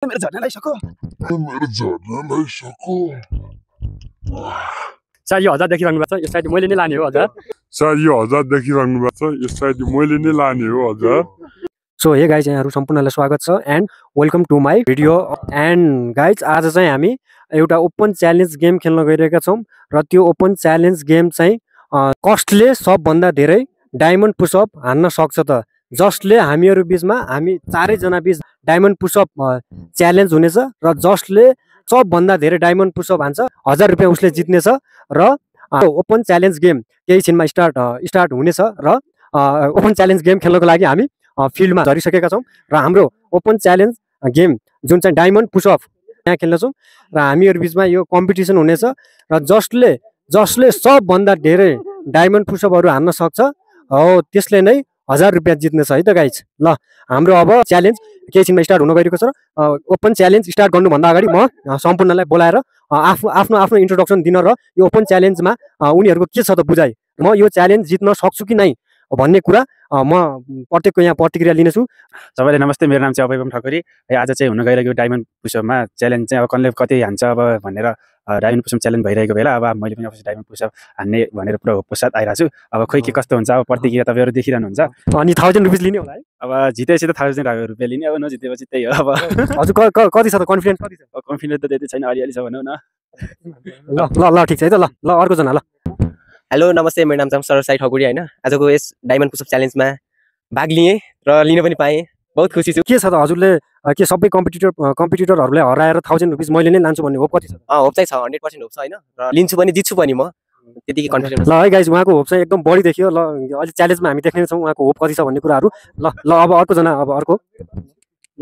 मेरो झर्नालाई सको सायद यो 1000 देखिरहनु भएको छ। यो सायद मैले नै लाने हो 1000। सायद यो 1000 देखिरहनु भएको छ। यो सायद मैले नै लाने हो 1000। सो हे गाइज, यहाँहरु सम्पूर्णलाई स्वागत छ and welcome to my video. And guys, आज चाहिँ हामी एउटा ओपन च्यालेन्ज गेम खेल्न गइरहेका छौँ र त्यो ओपन च्यालेन्ज गेम चाहिँ कस्टले सबभन्दा धेरै डायमन्ड पुसअप हान्न सक्छ त। जसले हामीहरू बिचमा हामी चारैजना बिच डायमन्ड पुसअप च्यालेन्ज हुनेछ र जसले सबभन्दा धेरै डायमन्ड पुसअप हान्छ 1000 रुपियाँ उसले जित्नेछ। र ओपन च्यालेन्ज गेम केही छिनमा स्टार्ट हुनेछ र ओपन च्यालेन्ज गेम खेल्नको लागि हामी फिल्डमा झरिसकेका छौँ र हाम्रो ओपन च्यालेन्ज गेम जुन चाहिँ डायमन्ड पुसअप यहाँ खेल्नेछौँ र हामीहरू बिचमा यो कम्पिटिसन हुनेछ र जसले सबभन्दा धेरै डायमन्ड पुसअपहरू हान्न सक्छ हो त्यसले नै 1000 रुपियाँ जित्नेछ है त गाइज। ल, हाम्रो अब च्यालेन्ज केही छिनमा स्टार्ट हुन गइरहेको छ र ओपन च्यालेन्ज स्टार्ट गर्नुभन्दा अगाडि म सम्पूर्णलाई बोलाएर आफ्नो इन्ट्रोडक्सन दिन र यो ओपन च्यालेन्जमा उनीहरूको के छ त बुझाइ, म यो च्यालेन्ज जित्न सक्छु कि नै भन्ने कुरा म प्रत्येकको यहाँ प्रतिक्रिया लिनेछु। सबैलाई नमस्ते, मेरो नाम चाहिँ अभय ठकुरी। आज चाहिँ हुन गइरहेको डायमन्ड पुसअपमा च्यालेन्ज चाहिँ अब कसले कति हान्छ अब भनेर डायमन्ड पुसअप च्यालेन्ज भइरहेको बेला अब मैले पनि अवश्य डायमन्ड पुसअप हान्ने भनेर पुरा पश्चात आइरहेको छु। अब खोइ के कस्तो हुन्छ अब प्रतिक्रिया तपाईँहरू देखिरहनुहुन्छ। अनि 1000 रुपियाँ लिने होला है? अब जितेपछि त 1000 रुपियाँ लिने, अब नजितेपछि त्यही हो। अब हजुर कति छ त कन्फिडेन्स? कति छ? कन्फिडेन्स त त्यति छैन, अलिअलि छ भनौँ न। ल ठिक छ है त। ल अर्को जना। ल हेलो नमस्ते, मेरो नाम चाहिँ सरल साई ठकुरी होइन। आजको यस डायमन्ड पुसअप च्यालेन्जमा भाग लिएँ र लिन पनि पाएँ, बहुत खुसी छु। के छ त हजुरले के सबै कम्पिटिटरहरूलाई हराएर 1000 रुपियाँ मैले नै लान्छु भन्ने होप कति छ? होप चाहिँ छ, 100% होप छ होइन, र लिन्छु पनि जित्छु पनि म, त्यतिकै कन्फिडेन्स। ल है गाइज, उहाँको होप चाहिँ एकदम बढी देखियो। ल अहिले च्यालेन्जमा हामी देख्ने छौँ उहाँको होप कति छ भन्ने कुराहरू। ल अब अर्को जना। अब अर्को।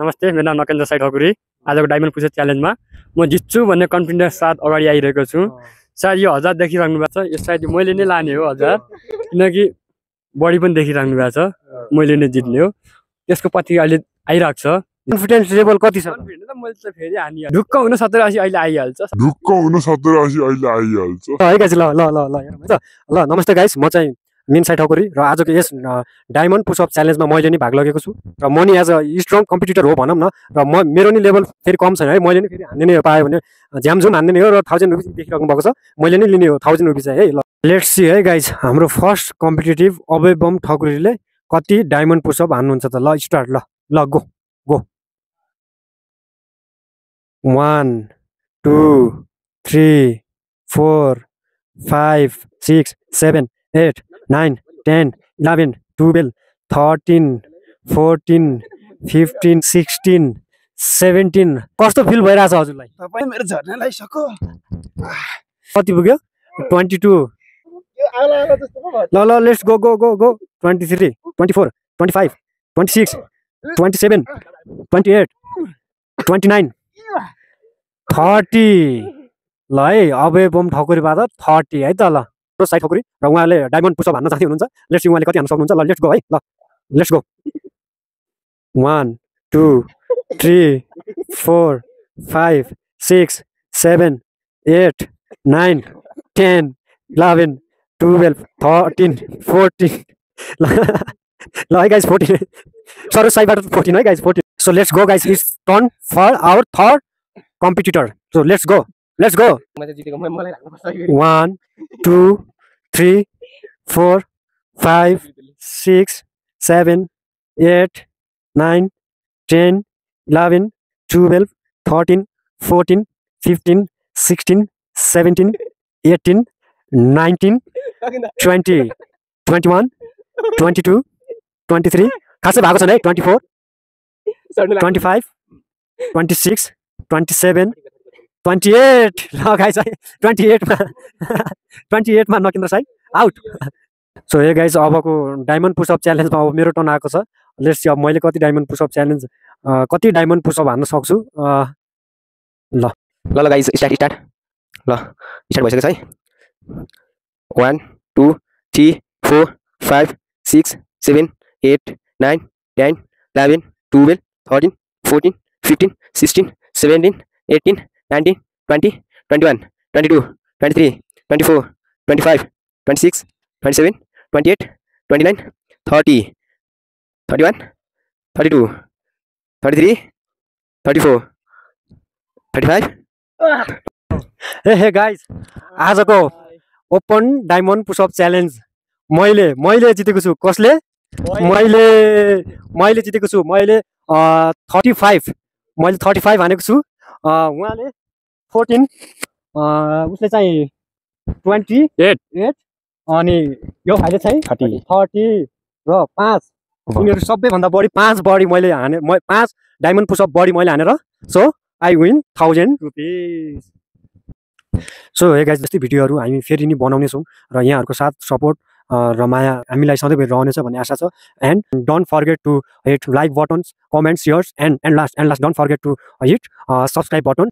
नमस्ते, मेरो नाम नकेन्द्र साई ठकुरी। आजको डायमन्ड पुसअप च्यालेन्जमा म जित्छु भन्ने कन्फिडेन्स साथ अगाडि आइरहेको छु। सायद यो 1000 देखिरहनु भएको छ। यो सायद मैले नै लाने हो 1000, किनकि बढी पनि देखिरहनु भएको छ, मैले नै जित्ने हो। त्यसको पछि अहिले आइरहेको छ। कन्फिडेन्स लेभल कति छ? मैले त फेरि हानि ढुक्क हुन 70 80 अहिले आइहाल्छ। है गाइज, ल नमस्ते गाइज, म चाहिँ मिन साई ठकुरी र आजको यस डायमन्ड पुसअप च्यालेन्जमा मैले नै भाग लगेको छु र म नि एज अ स्ट्रङ कम्पिटिटर हो भनौँ न। र मेरो नि लेभल फेरि कम छैन है, मैले नि फेरि हान्ने नै पाएँ भने झ्यामझुम हान्ने नै हो र 1000 रुपियाँ देखिराख्नु भएको छ, मैले नै लिने हो 1000 रुपियाँ चाहिँ है। ल लेट्स सी है गाइज, हाम्रो फर्स्ट कम्पिटिटिभ अभय बम ठकुरीले कति डायमन्ड पुसअप हान्नुहुन्छ त। ल स्टार्ट। ल गो 1 2 3 4 5 6 7 8 9 10 11 12 13 14 15 16 17। कस्तो फिल भइरहेछ हजुरलाई? तपाईँ मेरो झर्नालाई सको कति पुग्यो? 22। ल लेट्स गो 23 24 25 26 27 28 29 30। ल है, अभय बम ठकुरीबाट 30 है त। ल साई ठकुरी र उहाँले डायमन्ड पुसअप हान्न चाहदै हुनुहुन्छ। लेट्स सी उहाँले कति हान्न सक्नुहुन्छ। ल लेट्स गो है। ल लेट्स गो 1 2 3 4 5 6 7 8 9 10 11 12 13 14। ल है गाइज 14। सरोज साईबाट 14 है guys, 14। So let's go guys, it's turn for our third competitor. So let's go 1 2 3 4 5 6 7 8 9 10 11 12 13 14 15 16 17 18 19 20 21 22 23 खासै भएको छैन है, 24 25 26 27 28। ल गाइज 28मा नकेन्द्र साई आउट। सो हे गाइज, अबको डायमन्ड पुसअप च्यालेन्जमा अब मेरो टर्न आएको छ। लेट्स सी अब मैले कति डायमन्ड पुसअप हान्न सक्छु। ल गाइज स्टार्ट। ल स्टार्ट भइसक्यो है। 1 2 3 4 5 6 7 8 9 10 11 12 13 14 15 16 17 18 19 20 21 22 23 24 25 26 27 28 29 30 31 32 33 34 35 हे गाइज आजको ओपन डायमन्ड पुसअप च्यालेन्ज मैले जितेको छु। कसले? मैले जितेको छु। मैले 35 हानेको छु। उहाँले 14 उसले चाहिँ 28 अनि यो भाइले चाहिँ 30 र 5 उनीहरू सबैभन्दा बढी 5 बढी मैले 5 डायमन्ड पुसअप बढी मैले हानेर so I win 1000 rupees. So hey guys जस्तै भिडियोहरू हामी फेरि नि बनाउने छौँ र यहाँहरूको साथ सपोर्ट र माया हामीलाई सधैँभरि रहनेछ भन्ने आशा छ। And don't forget to hit like buttons, comment, shares and last don't forget to hit subscribe button.